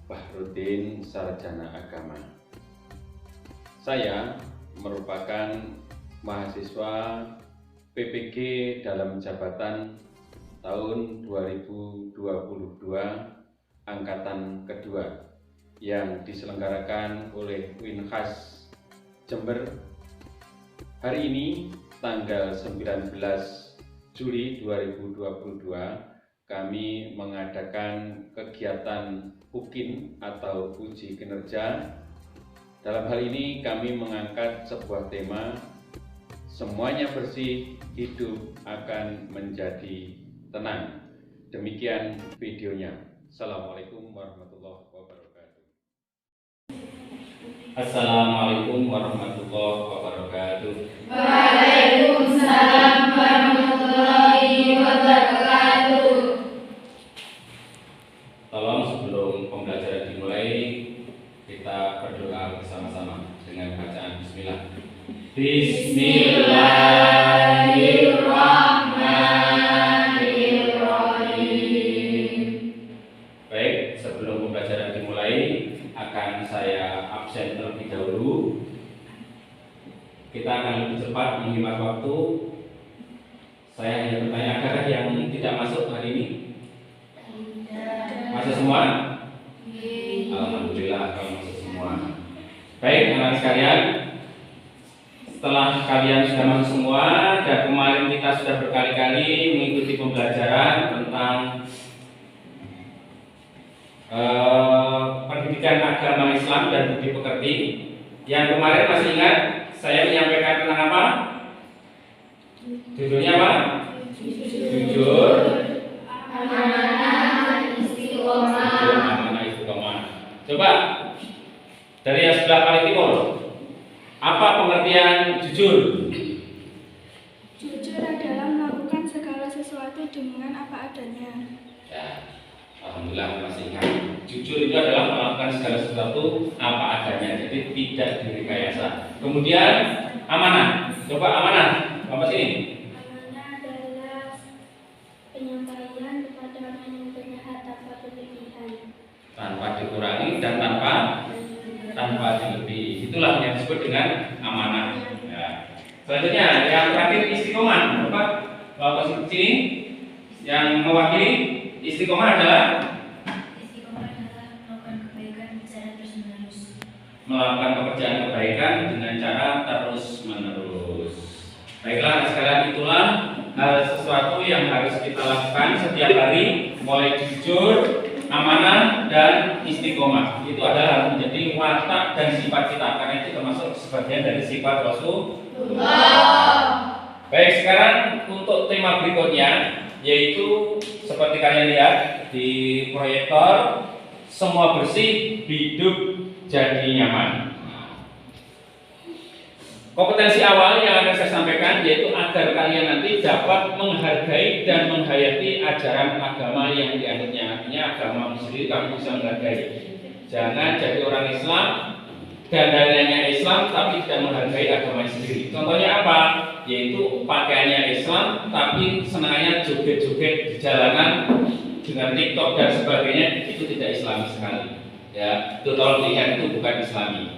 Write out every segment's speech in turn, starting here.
Bahrudin, sarjana agama. Saya merupakan mahasiswa PPG dalam jabatan tahun 2022 angkatan kedua yang diselenggarakan oleh Winkhas Jember. Hari ini tanggal 19 Juli 2022 kami mengadakan kegiatan UKIN atau uji kinerja. Dalam hal ini kami mengangkat sebuah tema, semuanya bersih, hidup akan menjadi tenang. Demikian videonya. Assalamualaikum warahmatullahi wabarakatuh. Assalamualaikum warahmatullahi wabarakatuh. Waalaikumsalam warahmatullahi wabarakatuh. Tolong sebelum pembelajaran dimulai kita berdoa bersama-sama dengan bacaan Bismillah. Bismillahirrahmanirrahim. Baik, sebelum pembelajaran dimulai akan saya absen terlebih dahulu. Kita akan lebih cepat menghemat waktu. Saya hanya bertanya, adakah yang tidak masuk hari ini? Masuk semua? Alhamdulillah kalau masuk semua. Baik, anak-anak sekalian, setelah kalian sudah masuk semua dan kemarin kita sudah berkali-kali mengikuti pembelajaran tentang pendidikan agama Islam dan budi pekerti. Yang kemarin masih ingat saya menyampaikan tentang apa? Judulnya apa? Jujur, Amanah istiqomah. amanah istiqomah. Coba dari yang sebelah paling timur, apa pengertian jujur? Jujur adalah melakukan segala sesuatu dengan apa adanya. Ya, alhamdulillah masih ingat. Jujur itu adalah melakukan segala sesuatu apa adanya, jadi tidak direkayasa. Kemudian amanah. Coba amanah. Apa sih? Amanah adalah penyampaian kepada orang yang berhak tanpa berlebihan. Tanpa dikurangi dan tanpa dilebihi. Itulah yang disebut dengan amanah. Ya. Selanjutnya yang terakhir istiqomah. Apa? Bapak sini yang mewakili istiqomah adalah melakukan pekerjaan kebaikan dengan cara terus menerus. Baiklah sekalian, itulah hal sesuatu yang harus kita lakukan setiap hari, mulai jujur, amanah, dan istiqomah. Itu adalah menjadi watak dan sifat kita, karena itu termasuk sebagian dari sifat Rasulullah. Baik, sekarang untuk tema berikutnya, yaitu seperti kalian lihat di proyektor, semua bersih, hidup jadi nyaman. Kompetensi awal yang akan saya sampaikan yaitu agar kalian nanti dapat menghargai dan menghayati ajaran agama yang dianutnya. Artinya agama sendiri kamu bisa menghargai. Jangan jadi orang Islam dan dananya Islam tapi tidak menghargai agama sendiri. Contohnya apa? Yaitu pakaiannya Islam tapi senangnya joget-joget di jalanan dengan TikTok dan sebagainya, itu tidak Islami sekali. Ya, itu tolong dilihat, itu bukan Islami.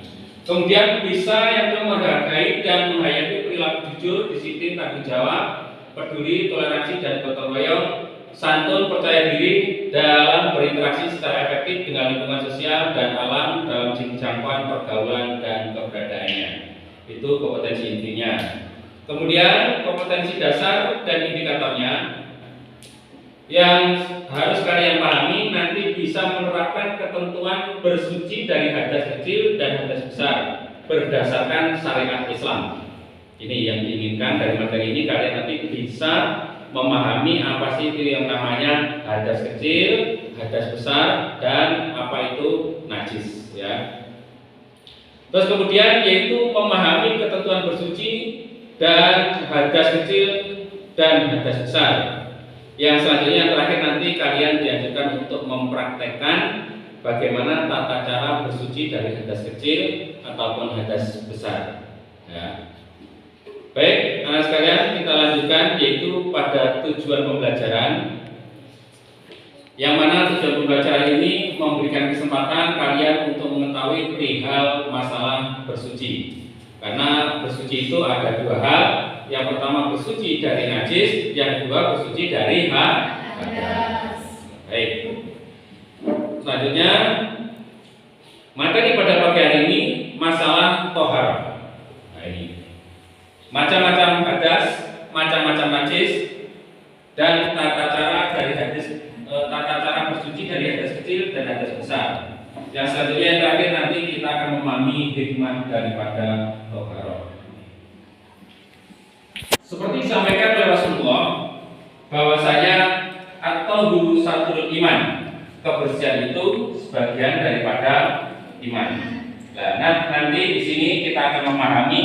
Kemudian bisa yang menghargai dan menghayati perilaku jujur, disiplin, tanggung jawab, peduli, toleransi dan gotong royong, santun, percaya diri dalam berinteraksi secara efektif dengan lingkungan sosial dan alam dalam jangkauan pergaulan dan keberadaannya. Itu kompetensi intinya. Kemudian kompetensi dasar dan indikatornya yang harus kalian pahami, nanti bisa menerapkan ketentuan bersuci dari hadas kecil dan hadas besar berdasarkan syariat Islam. Ini yang diinginkan dari materi ini, kalian nanti bisa memahami apa sih itu yang namanya hadas kecil, hadas besar, dan apa itu najis, ya. Terus kemudian yaitu memahami ketentuan bersuci dan hadas kecil dan hadas besar. Yang selanjutnya yang terakhir nanti kalian dianjurkan untuk mempraktekkan bagaimana tata cara bersuci dari hadas kecil ataupun hadas besar. Ya. Baik, anak sekalian, kita lanjutkan yaitu pada tujuan pembelajaran. Yang mana tujuan pembelajaran ini memberikan kesempatan kalian untuk mengetahui perihal masalah bersuci. Karena bersuci itu ada dua hal. Yang pertama bersuci dari najis, yang kedua bersuci dari hadas. Baik. Selanjutnya materi pada pagi hari ini masalah tohar. Nah ini macam-macam hadas, macam-macam najis, dan tata cara dari hadis, tata cara bersuci dari hadas kecil dan hadas besar. Yang selanjutnya yang terakhir nanti kita akan memahami hikmah daripada tohar. Seperti disampaikan oleh Rasulullah bahwasanya atau dulu satu iman, kebersihan itu sebagian daripada iman. Nah, nanti di sini kita akan memahami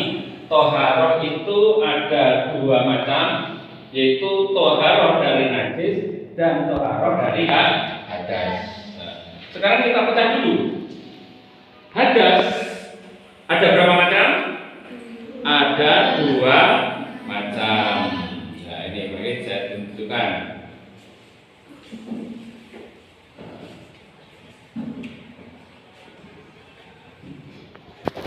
toharoh itu ada dua macam, yaitu toharoh dari najis dan toharoh dari hadas. Sekarang kita pecah dulu. Hadas ada berapa macam? Ada dua macam. Nah ini boleh saya tunjukkan.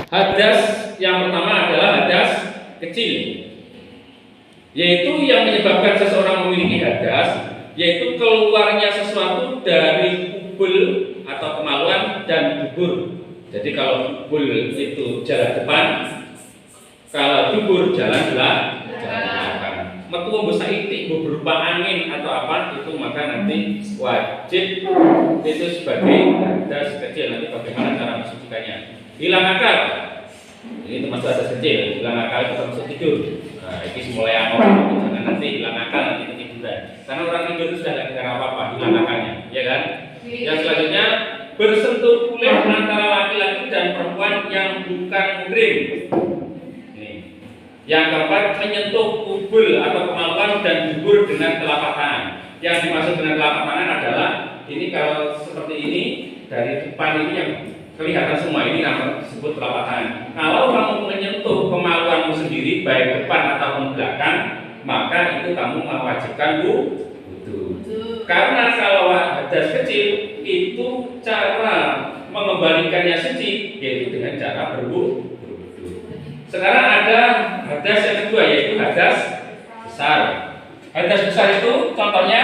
Hadas yang pertama adalah hadas kecil, yaitu yang menyebabkan seseorang memiliki hadas, yaitu keluarnya sesuatu dari kubul atau kemaluan dan dubur. Jadi kalau kubul itu jalan depan, kalau dubur jalan belakang. Metu membesar itik berupa angin atau apa itu, maka nanti wajib itu sebagai hadas kecil. Nanti bagaimana cara mensucikannya? Hilang akal, ini termasuk hadas kecil. Hilang akal itu termasuk tidur. Nah, ini mulai angor, jangan nanti hilang akal nanti ketiduran. Karena orang tidur itu sudah tidak dengar apa-apa, hilang akalnya, ya kan? Yang selanjutnya bersentuh kulit antara laki-laki dan perempuan yang bukan muhrim. Yang keempat menyentuh kubul atau kemaluan dan dubur dengan telapak tangan. Yang dimaksud dengan telapak tangan adalah ini kalau seperti ini dari depan ini yang kelihatan semua, ini namanya disebut telapak tangan. Kalau kamu menyentuh kemaluanmu sendiri baik depan ataupun belakang, maka itu kamu mewajibkan wudu. Karena kalau hadas kecil itu cara mengembalikannya suci yaitu dengan cara berwudu. Sekarang ada hadas yang kedua yaitu hadas besar. Hadas besar itu contohnya,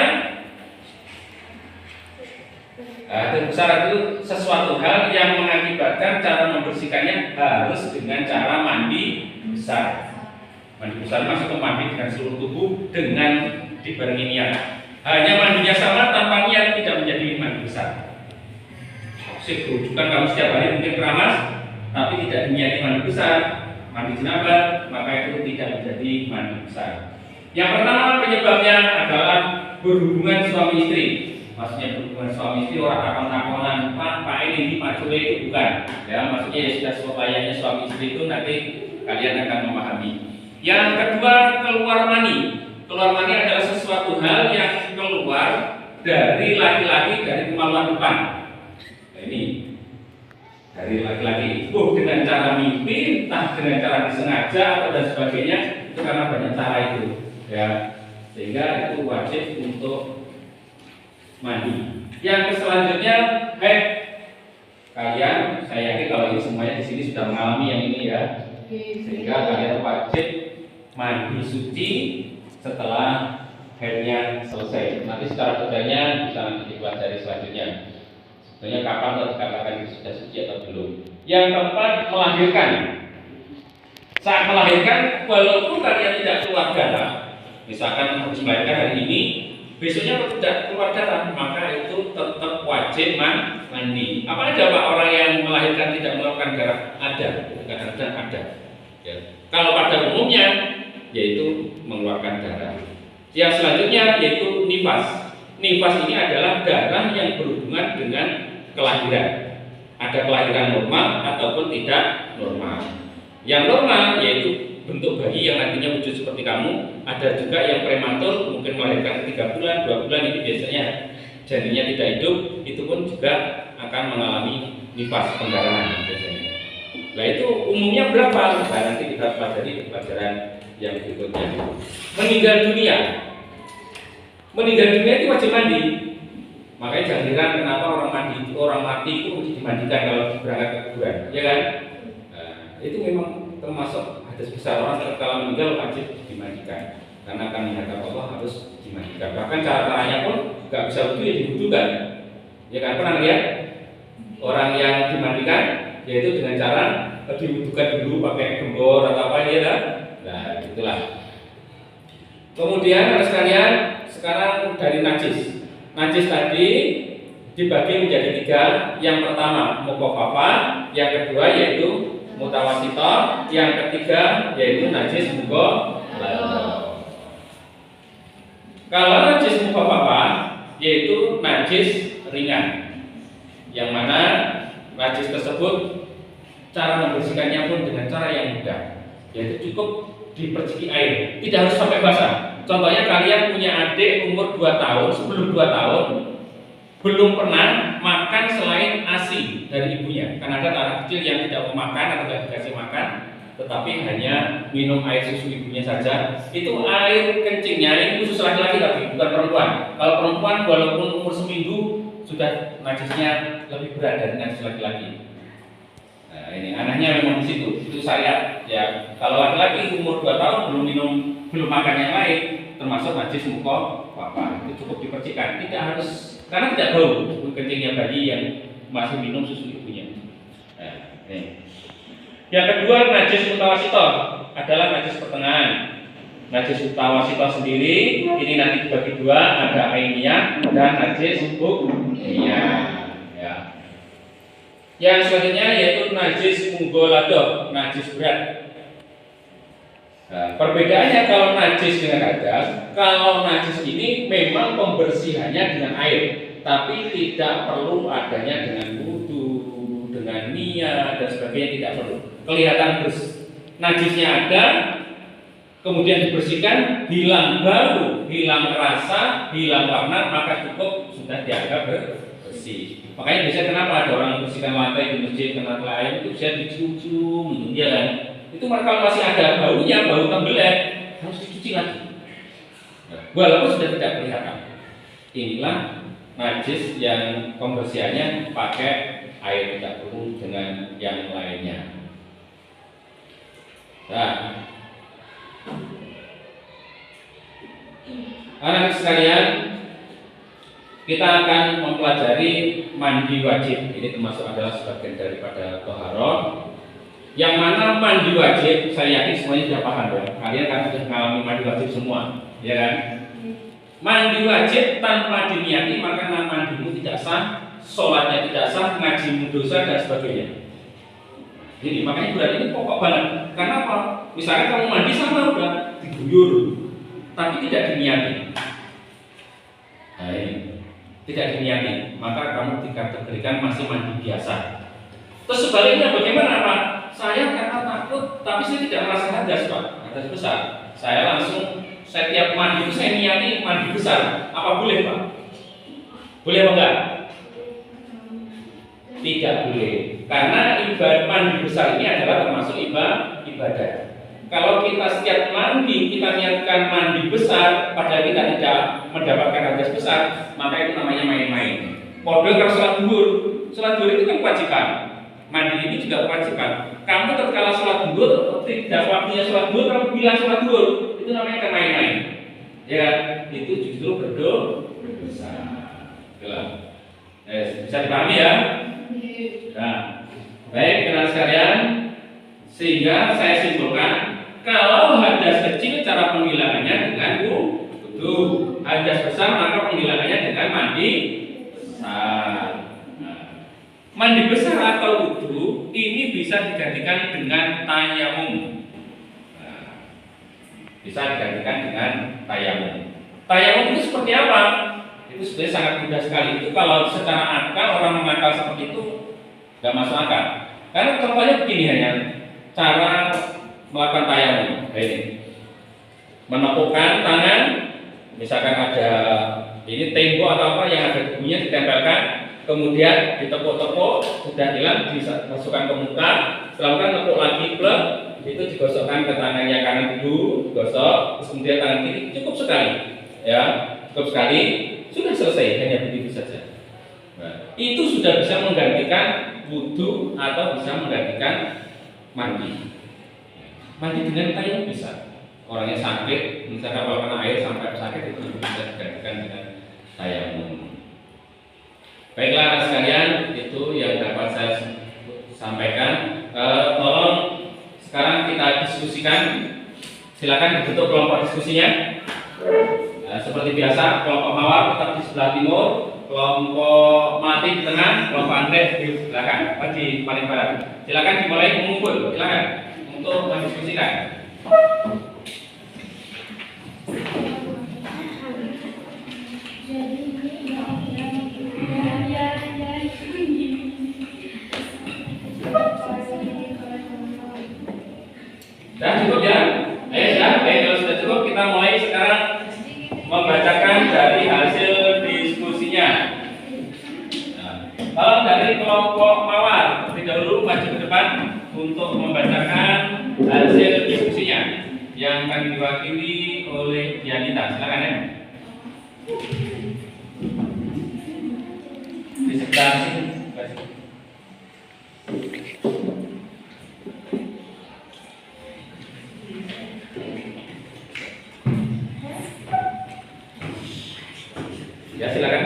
hadas besar itu sesuatu hal yang mengakibatkan cara membersihkannya harus dengan cara mandi besar. Mandi besar maksudnya mandi dengan seluruh tubuh dengan dibarengi niat. Hanya mandinya sama tanpa niat tidak menjadi mandi besar. Bukan kamu setiap hari mungkin keramas tapi tidak niati mandi besar, mandi janabah, maka itu tidak menjadi mandi besar. Yang pertama penyebabnya adalah berhubungan suami istri. Maksudnya berhubungan suami istri orang takon-takonan, Pak ini Pak Jule itu bukan. Ya, maksudnya ya sudah sepatutnya suami istri itu nanti kalian akan memahami. Yang kedua keluar mani. Keluar mani adalah sesuatu hal yang keluar dari laki-laki dari kemaluan depan. Nah, ini dari laki-laki dengan cara mimpi, entah dengan cara disengaja atau dan sebagainya, itu karena banyak cara itu, ya, sehingga itu wajib untuk mandi. Yang selanjutnya, kalian, saya yakin kalau ini semuanya di sini sudah mengalami yang ini ya, sehingga kalian wajib mandi suci setelah haidnya selesai. Nanti secara detailnya bisa nanti dipelajari selanjutnya. Sebenarnya kapan atau dikatakan sudah suci atau belum. Yang keempat melahirkan. Saat melahirkan, walaupun kalian tidak keluar darah, misalkan harus melahirkan hari ini, besoknya tidak keluar darah, maka itu tetap wajib mandi. Apa ada Pak orang yang melahirkan tidak mengeluarkan darah? Ada, kadang-kadang ada. Ya. Kalau pada umumnya yaitu mengeluarkan darah. Yang selanjutnya yaitu nifas. Nifas ini adalah darah yang berhubungan dengan kelahiran. Ada kelahiran normal ataupun tidak normal. Yang normal yaitu bentuk bayi yang nantinya wujud seperti kamu. Ada juga yang prematur, mungkin melahirkan 3 bulan, 2 bulan, ini biasanya janinnya tidak hidup, itu pun juga akan mengalami nifas, pendarahan biasanya. Nah itu umumnya berapa? Nah, nanti kita pelajari di pelajaran yang berikutnya. Meninggal dunia. Meninggal dunia itu wajib mandi. Makanya jangan heran kenapa orang mati itu mesti dimandikan kalau berangkat ke kuburan, ya kan? Nah, itu memang termasuk hadas besar, orang kalau meninggal wajib dimandikan karena akan menghadap Allah harus dimandikan. Bahkan caranya pun nggak bisa wudhu ya diwudhukan, ya kan? Pernah lihat orang yang dimandikan yaitu dengan cara diwudhukan dulu pakai gembor atau apa ya kan? Nah itulah. Kemudian ada sekalian sekarang dari najis. Najis tadi dibagi menjadi 3. Yang pertama mukhafafah, yang kedua yaitu mutawasithah, yang ketiga yaitu najis mughalladhah. Kalau najis mukhafafah yaitu najis ringan, yang mana najis tersebut cara membersihkannya pun dengan cara yang mudah, yaitu cukup diperciki air, tidak harus sampai basah. Contohnya kalian punya adik umur 2 tahun, sebelum 2 tahun belum pernah makan selain ASI dari ibunya. Karena ada anak kecil yang tidak mau makan atau tidak dikasih makan, tetapi hanya minum air susu ibunya saja. Itu air kencingnya, ini khusus laki-laki tapi bukan perempuan. Kalau perempuan walaupun umur seminggu sudah najisnya lebih berat dari najis laki-laki. Nah ini anehnya memang di situ, itu syariat ya. Kalau laki-laki umur 2 tahun belum makan yang lain, termasuk najis mukhafafah, itu cukup dipercikan, tidak harus, karena tidak bau kencingnya bayi yang masih minum susu ibunya. Nah, ini. Yang kedua najis mutawasithah adalah najis pertengahan. Najis mutawasithah sendiri ini nanti dibagi 2, ada ainiyah dan najis hukmiyah. Ya. Yang selanjutnya yaitu najis mughalladhah, najis berat. Nah, perbedaannya kalau najis dengan hadas, kalau najis ini memang pembersihannya dengan air, tapi tidak perlu adanya dengan wudu, dengan niat dan sebagainya, tidak perlu. Kelihatan najisnya ada, kemudian dibersihkan, hilang bau, hilang rasa, hilang warna, maka cukup sudah dianggap bersih. Makanya biasanya kenapa ada orang membersihkan lantai di masjid karena air itu bisa dicium-cium, ya kan? Itu kalau masih ada baunya, bau tembelek, harus dicuci lagi. Walaupun sudah tidak kelihatan. Inilah najis yang pembersihannya pakai air, tidak perlu dengan yang lainnya. Nah, anak sekalian, kita akan mempelajari mandi wajib. Ini termasuk adalah sebagian daripada thaharah. Yang mana mandi wajib, saya yakin semuanya sudah paham ya. Kalian kan sudah mengalami mandi wajib semua, ya kan? Mandi wajib tanpa diniati maka mandimu tidak sah, sholatnya tidak sah, ngajimu dosa dan sebagainya. Jadi makanya bulan ini pokok banget. Karena apa? Misalnya kamu mandi sama udah diguyur, tapi tidak diniati. Nah ini tidak diniati, maka kamu dikategorikan masih mandi biasa. Terus sebaliknya bagaimana Pak? Saya karena takut, tapi saya tidak merasa hadas Pak, hadas besar. Saya langsung setiap mandi itu saya niati mandi besar. Apa boleh Pak? Boleh apa enggak? Tidak boleh. Karena ibadah mandi besar ini adalah termasuk ibadah. Kalau kita setiap mandi kita niatkan mandi besar, padahal kita tidak mendapatkan hadas besar, maka itu namanya main-main. Model kalau sholat duhur itu kan kewajiban. Mandi ini juga kewajiban. Kamu tatkala sholat duhur, tidak waktunya sholat duhur, kamu bilang sholat duhur, itu namanya main-main. Ya, itu justru berdosa. Bisa dipahami ya? Nah, baik teman sekalian, sehingga saya simpulkan, kalau hadas kecil cara penghilangannya dengan wudu, hadas besar maka penghilangannya dengan mandi besar. Mandi besar atau wudu ini bisa digantikan dengan tayamum. Nah, bisa digantikan dengan tayamum. Tayamum itu seperti apa? Itu sebenarnya sangat mudah sekali. Itu kalau secara akal orang mengakal seperti itu nggak masuk akal. Karena contohnya begini hanya cara melakukan tayamum. Ini menepukkan tangan, misalkan ada ini tembok atau apa yang ada debunya ditempelkan. Kemudian ditepuk-tepuk, sudah hilang, dimasukkan ke muka, setelah tepuk lagi plek, itu digosokkan ke tangan yang kanan dulu, digosok, terus kemudian tangan kiri, cukup sekali, ya, cukup sekali, sudah selesai, hanya begitu saja. itu sudah bisa menggantikan wudhu atau bisa menggantikan mandi. Mandi dengan tayamum bisa. Orangnya sakit, misalnya kalau kena air sampai sakit itu bisa digantikan dengan tayamum. Baiklah anak sekalian, itu yang dapat saya sampaikan. Tolong sekarang kita diskusikan. Silakan dibentuk kelompok diskusinya. Seperti biasa, kelompok Mawar tetap di sebelah timur, kelompok Melati di tengah, kelompok Andre di belakang, di paling barat. Silakan dimulai mengumpul, silakan untuk mendiskusikan. Sudah cukup ya? Kalau sudah cukup kita mulai sekarang membacakan dari hasil diskusinya. Kalau dari kelompok Mawar terlebih dahulu maju ke depan untuk membacakan hasil diskusinya yang akan diwakili oleh Dianita. Silakan ya. Di sebelah sini. Ya silakan.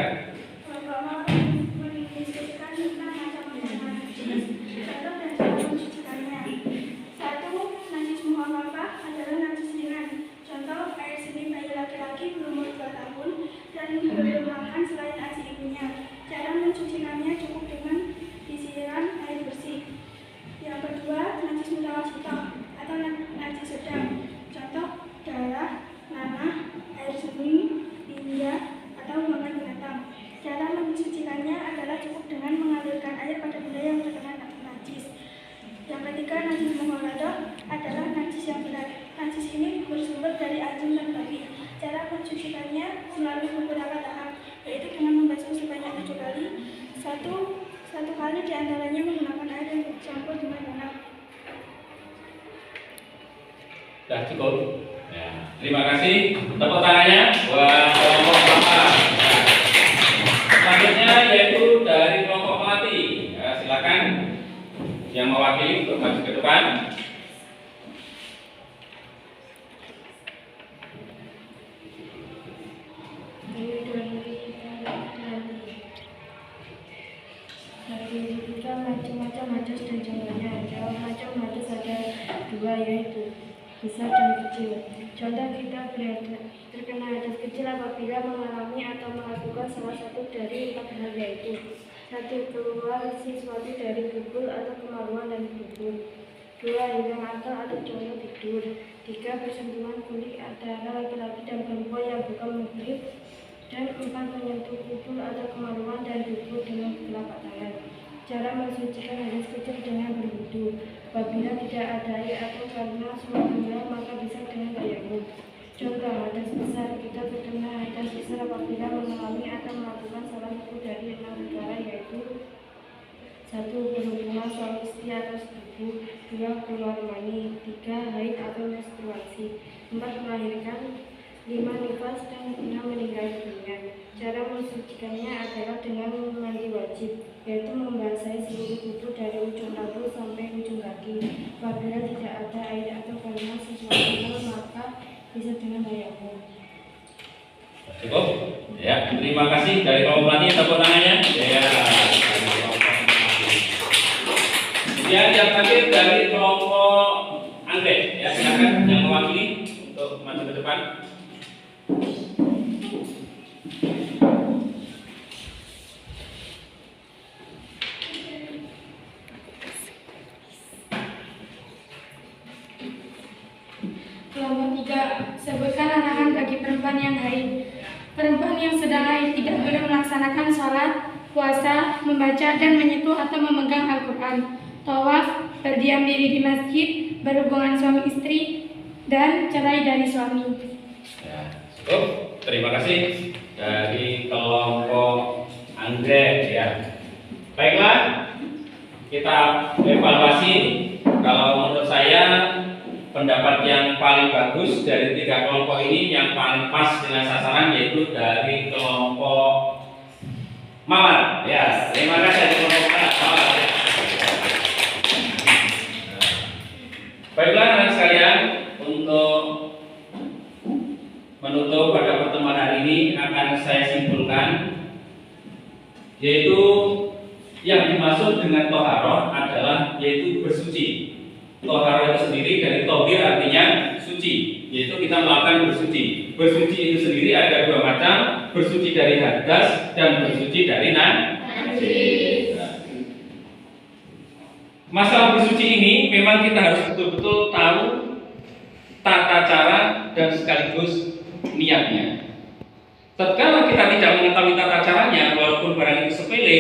Satu kali diantaranya menggunakan air yang bercampur dengan garam. Sudah cukup. Ya, terima kasih. Tepuk tangannya buat kelompok Mawar. Selanjutnya yaitu dari kelompok Melati. Ya, silakan yang mewakili untuk maju ke depan. Macam-macam hadis dan contohnya. Dalam macam hadis ada dua, yaitu besar dan kecil. Contoh kita terkena hadis kecil apabila mengalami atau melakukan salah satu dari empat hal, yaitu: 1. Keluar sesuatu dari bubul atau kemaluan dan bubul. 2. Hilang akal atau contoh tidur. 3. Persentuhan kulit antara laki-laki dan perempuan yang bukan muhrim. Dan 4. Menyentuh bubul atau kemaluan dan bubul dengan telapak tangan. Cara mensucikan hadis kecil dengan berwudu. Apabila tidak ada air atau karena suatu maka bisa dengan tayamum. Contoh hadis besar, kita terkena hadis besar apabila mengalami atau melakukan salah satu dari 6 perkara, yaitu: 1. Berhubungan suami istri atau sepupu. 2. Keluar mani. 3. Haid atau menstruasi. 4. Melahirkan. 5. Nifas. Dan 6. Meninggal dunia. Cara mensucikannya adalah dengan mandi wajib, yaitu membasahi seluruh tubuh dari ujung rambut sampai ujung kaki. Apabila tidak ada air atau karena sesuatu maka bisa dengan tayamum. Cukup? Ya, terima kasih dari kelompok Melati. Tepuk tangannya. Ya. Kemudian yang terakhir dari kelompok Andre. Ya, silakan yang mewakili untuk maju ke depan. Kelompok 3, sebutkan larangan bagi perempuan yang haid. Perempuan yang sedang haid tidak boleh melaksanakan sholat, puasa, membaca dan menyentuh atau memegang Al-Quran, tawaf, berdiam diri di masjid, berhubungan suami istri, dan cerai dari suami. Ya, cukup. Terima kasih dari kelompok Andre. Ya, baiklah, kita evaluasi. Kalau menurut saya pendapat yang paling bagus dari 3 kelompok ini, yang paling pas dengan sasaran, yaitu dari kelompok Mawar. Ya, terima kasih atas pembukaan. Mawar. Ya. Baiklah anak sekalian, untuk menutup pada pertemuan hari ini akan saya simpulkan, yaitu yang dimaksud dengan toharoh adalah yaitu bersuci. Toharoh itu sendiri dari tohir artinya suci, yaitu kita melakukan bersuci. Bersuci itu sendiri ada dua macam, bersuci dari hadas dan bersuci dari najis. Masalah bersuci ini memang kita harus betul-betul tahu tata cara dan sekaligus niatnya. Tatkala kita tidak mengetahui tata caranya, walaupun barang itu sepele,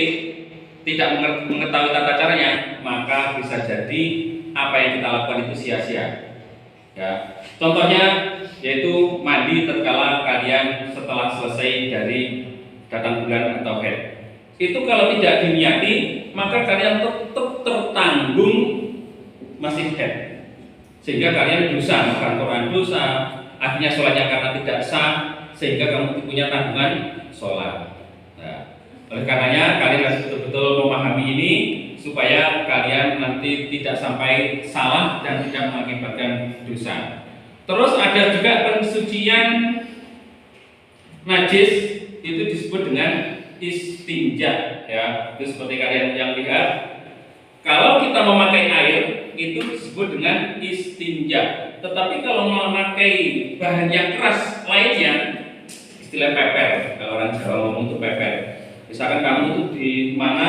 tidak mengetahui tata caranya, maka bisa jadi apa yang kita lakukan itu sia-sia. Ya. Contohnya yaitu mandi tatkala kalian setelah selesai dari datang bulan atau haid. Itu kalau tidak diniati, maka kalian tetap tertanggung masih haid. Sehingga kalian dosa, makan Quran dosa, akhirnya sholatnya karena tidak sah, sehingga kamu punya tanggungan sholat. Nah, oleh karenanya kalian harus betul-betul memahami ini supaya kalian nanti tidak sampai salah dan tidak mengakibatkan dosa. Terus ada juga pensucian najis, itu disebut dengan istinja. Ya, itu seperti kalian yang lihat. Kalau kita memakai air itu disebut dengan istinja. Tetapi kalau memakai bahan yang keras lainnya, istilah pepel, kalau orang Jawa ngomong itu pepel. Misalkan kamu itu di mana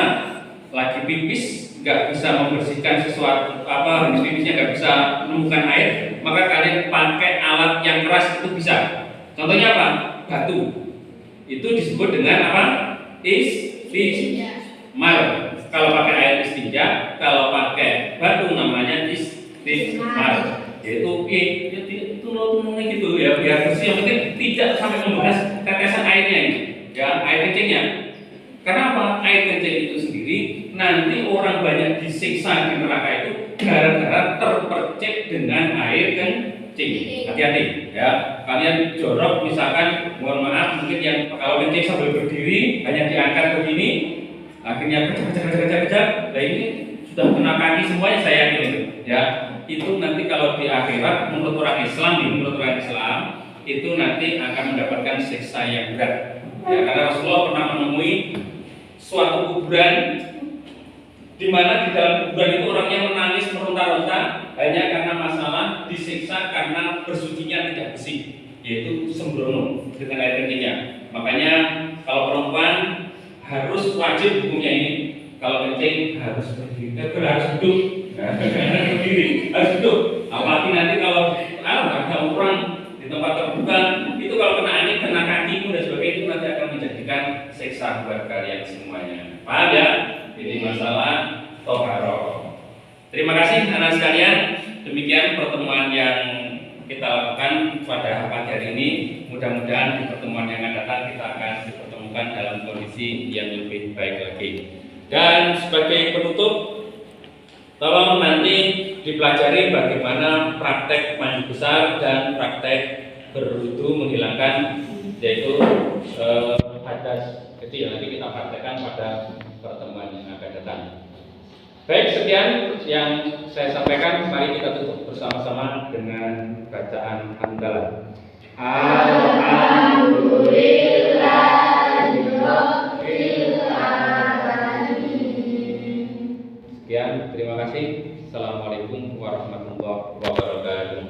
lagi pipis, nggak bisa membersihkan sesuatu apa, habis pipisnya nggak bisa menemukan air, maka kalian pakai alat yang keras itu bisa. Contohnya apa? Batu. Itu disebut dengan apa? Istinjar. Kalau pakai air istinja, kalau pakai batu namanya istinjar. Yaitu itu gitu ya, biar bersih. Yang penting tidak sampai membekas tetesan airnya ini, ya air kencingnya. Karena apa? Air kencing itu sendiri nanti orang banyak disiksa di neraka itu gara-gara terpercik dengan air kencing. Hati-hati ya. Kalian jorok misalkan, mohon maaf, mungkin yang kalau kencing sambil berdiri hanya diangkat begini, akhirnya kecak. Nah ini sudah kena kaki semuanya, saya yakin itu. Ya, itu nanti kalau di akhirat menurut orang Islam itu nanti akan mendapatkan siksa yang berat. Ya, karena Rasulullah pernah menemui suatu kuburan di mana di dalam kuburan itu orangnya menangis meronta-ronta hanya karena masalah disiksa karena bersucinya tidak bersih, yaitu sembrono dengan air kencingnya. Makanya kalau perempuan harus wajib hukumnya ini, kalau kencing harus berdiri, harus duduk, harus duduk. Apalagi nanti kalau ada orang di tempat terbuka, itu kalau kena angin, kena kaki dan sebagainya, itu nanti akan menjadikan siksa buat kalian semuanya. Paham ya? Ini masalah toharoh. Terima kasih anak sekalian. Demikian pertemuan yang kita lakukan pada pagi hari ini. Mudah-mudahan di pertemuan yang akan datang kita akan dipertemukan dalam kondisi yang lebih baik lagi. Dan sebagai penutup, tolong nanti dipelajari bagaimana praktek mandi besar dan praktek berwudu menghilangkan yaitu hadas kecil. Nanti kita praktekkan pada pertemuan yang akan datang. Baik, sekian yang saya sampaikan. Mari kita tutup bersama-sama dengan bacaan hamdalah. Sekian, terima kasih. Assalamualaikum warahmatullahi wabarakatuh.